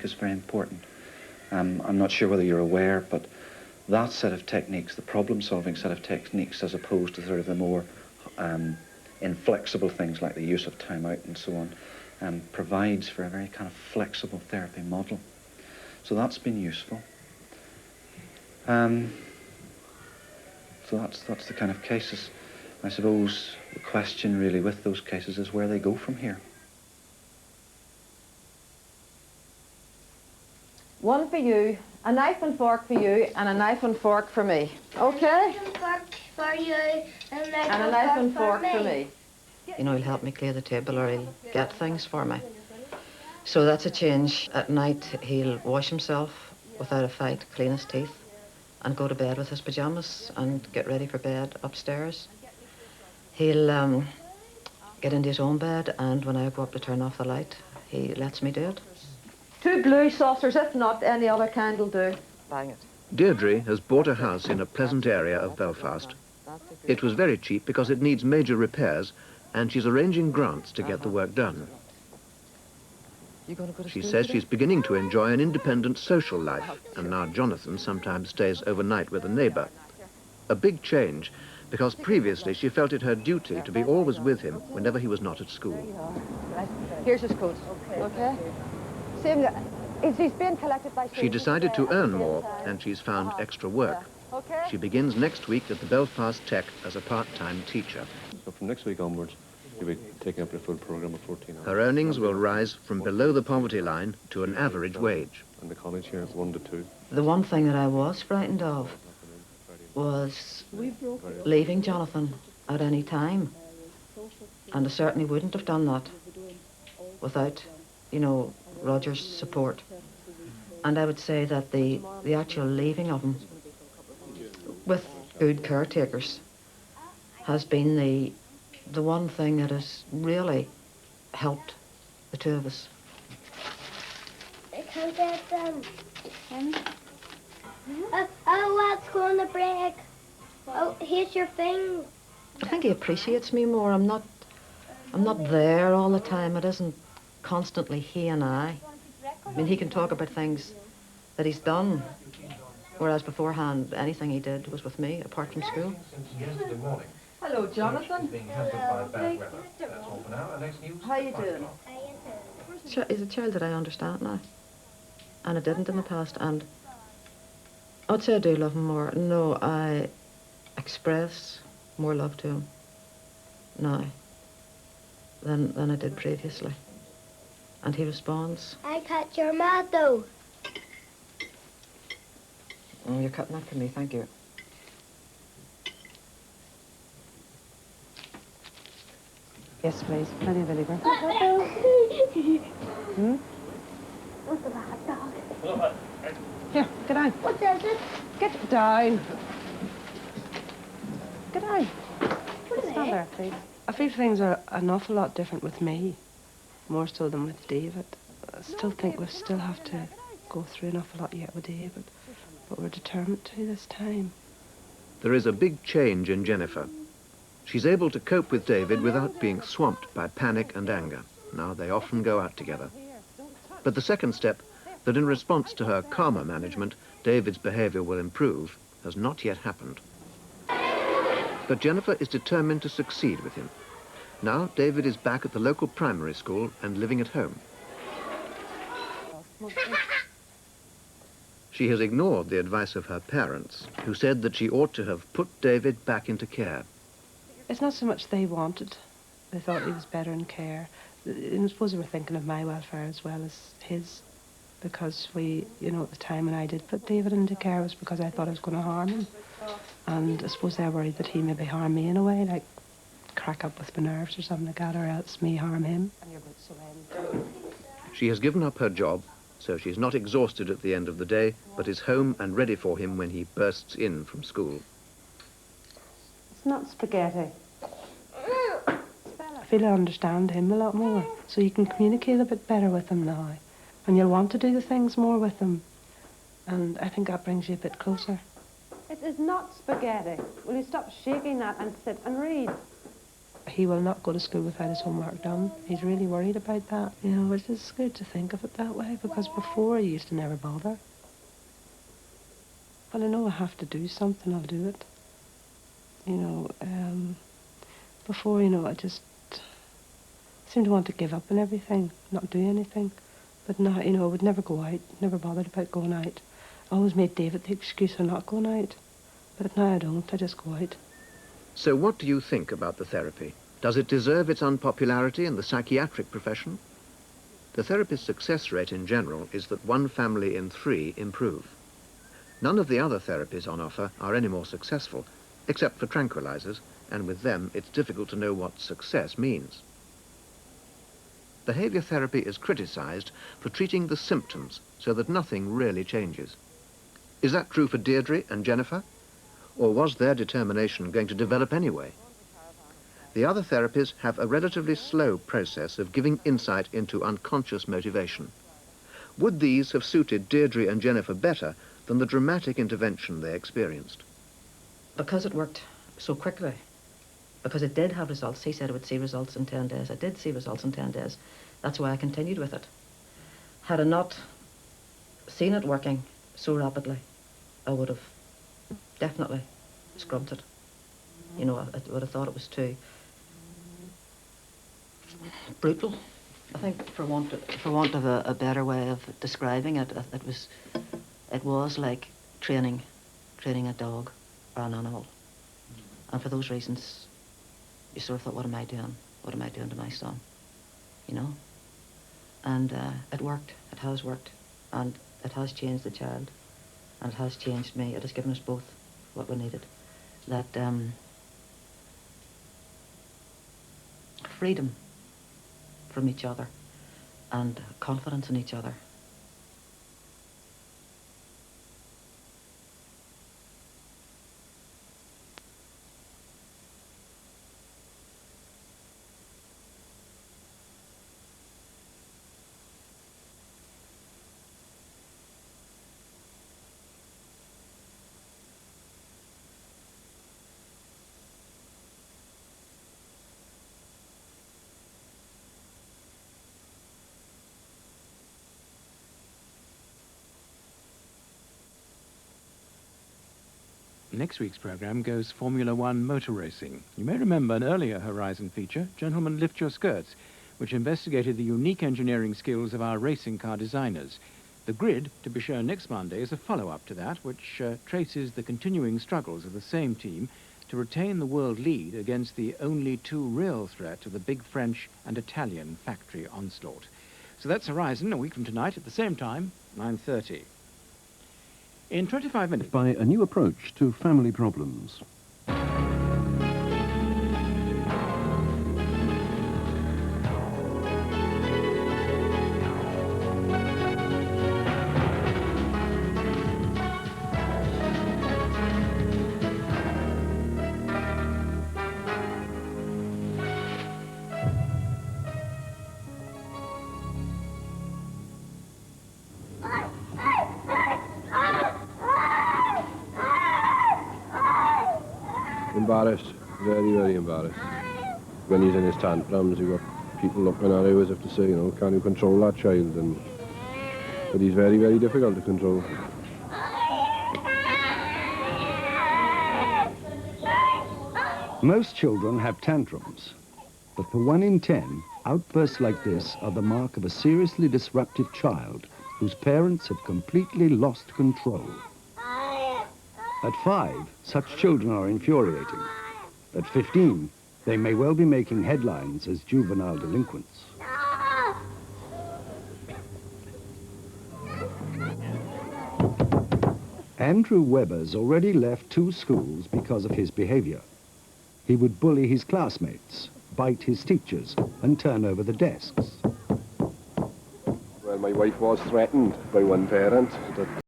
is very important. I'm not sure whether you're aware, but that set of techniques, the problem-solving set of techniques, as opposed to sort of the more inflexible things like the use of time out and so on, provides for a very kind of flexible therapy model. So that's been useful. So that's the kind of cases. I suppose the question really with those cases is where they go from here. One for you, a knife and fork for you, and a knife and fork for me. Okay? A knife and fork for you, and a knife and fork for me. You know, he'll help me clear the table or he'll get things for me. So that's a change. At night, he'll wash himself without a fight, clean his teeth, and go to bed with his pajamas and get ready for bed upstairs. He'll get into his own bed, and when I go up to turn off the light, he lets me do it. 2 blue saucers, if not, any other kind will do. Bang it. Deirdre has bought a house in a pleasant area of Belfast. It was very cheap because it needs major repairs, and she's arranging grants to get the work done. She says she's beginning to enjoy an independent social life, and now Jonathan sometimes stays overnight with a neighbour. A big change, because previously she felt it her duty to be always with him whenever he was not at school. Here's his coat. Okay? He's being collected by... She decided to earn more, and she's found extra work. She begins next week at the Belfast Tech as a part-time teacher. So from next week onwards, you'll be taking up your full programme of 14 hours. Her earnings will rise from below the poverty line to an average wage. And the college here is 1 to 2. The one thing that I was frightened of was leaving Jonathan at any time. And I certainly wouldn't have done that without, you know, Roger's support. And I would say that the actual leaving of him with good caretakers has been the one thing that has really helped the two of us. I can't get them. Oh, what's going to break? Oh, here's your thing. I think he appreciates me more. I'm not there all the time. It isn't constantly he and I. I mean, he can talk about things that he's done, whereas beforehand, anything he did was with me, apart from school. Hello, Jonathan. How you doing? He's a child that I understand now, and I didn't in the past, and I'd say I do love him more. No, I express more love to him now than I did previously. And he responds. I cut your motto. Oh, you're cutting that for me, thank you. Yes, please. Plenty of vinegar. What's the hot dog? Here, get down. What is it? Get down. Get down. Stand there, please. I feel things are an awful lot different with me, more so than with David. I still think we still have to go through an awful lot yet with David, but we're determined to this time. There is a big change in Jennifer. She's able to cope with David without being swamped by panic and anger. Now they often go out together. But the second step, that in response to her calmer management, David's behaviour will improve, has not yet happened. But Jennifer is determined to succeed with him. Now David is back at the local primary school and living at home. She has ignored the advice of her parents, who said that she ought to have put David back into care. It's not so much they wanted. They thought he was better in care. And I suppose they were thinking of my welfare as well as his, because we, you know, at the time when I did put David into care was because I thought I was going to harm him. And I suppose they're worried that he maybe harm me in a way, like crack up with my nerves or something like that, or else me harm him. She has given up her job, so she's not exhausted at the end of the day, but is home and ready for him when he bursts in from school. It's not spaghetti. I feel I understand him a lot more, so you can communicate a bit better with him now. And you'll want to do the things more with him. And I think that brings you a bit closer. It is not spaghetti. Will you stop shaking that and sit and read? he will not go to school without his homework done. He's really worried about that. You know, it's just good to think of it that way, because before he used to never bother. Well, I know I have to do something, I'll do it. You know, before, you know, I just seemed to want to give up on everything, not do anything. But now, you know, I would never go out, never bothered about going out. I always made David the excuse for not going out. But now I don't, I just go out. So what do you think about the therapy? Does it deserve its unpopularity in the psychiatric profession? The therapist's success rate in general is that 1 family in 3 improve. None of the other therapies on offer are any more successful, except for tranquilizers, and with them it's difficult to know what success means. Behavior therapy is criticized for treating the symptoms so that nothing really changes. Is that true for Deirdre and Jennifer? Or was their determination going to develop anyway? The other therapies have a relatively slow process of giving insight into unconscious motivation. Would these have suited Deirdre and Jennifer better than the dramatic intervention they experienced? Because it worked so quickly, because it did have results. He said it would see results in 10 days. It did see results in 10 days. That's why I continued with it. Had I not seen it working so rapidly, I would have definitely scrubbed it. You know, I would have thought it was too brutal. I think, for want of a better way of describing it, it was like training a dog or an animal. And for those reasons, you sort of thought, what am I doing? What am I doing to my son? You know? And it worked. It has worked. And it has changed the child. And it has changed me. It has given us both what we needed. That freedom from each other and confidence in each other. Next week's programme goes Formula One motor racing. You may remember an earlier Horizon feature, Gentlemen Lift Your Skirts, which investigated the unique engineering skills of our racing car designers. The Grid, to be shown next Monday, is a follow-up to that, which traces the continuing struggles of the same team to retain the world lead against the only 2 real threats of the big French and Italian factory onslaught. So that's Horizon, a week from tonight at the same time, 9:30. In 25 minutes... By a new approach to family problems. Embarrassed, very, very embarrassed. When he's in his tantrums, you've got people looking at him as if to say, you know, can you control that child? But he's very, very difficult to control. Most children have tantrums, but for 1 in 10, outbursts like this are the mark of a seriously disruptive child whose parents have completely lost control. At 5, such children are infuriating. At 15, they may well be making headlines as juvenile delinquents. Andrew Webber's already left 2 schools because of his behavior. He would bully his classmates, bite his teachers, and turn over the desks. Well, my wife was threatened by one parent that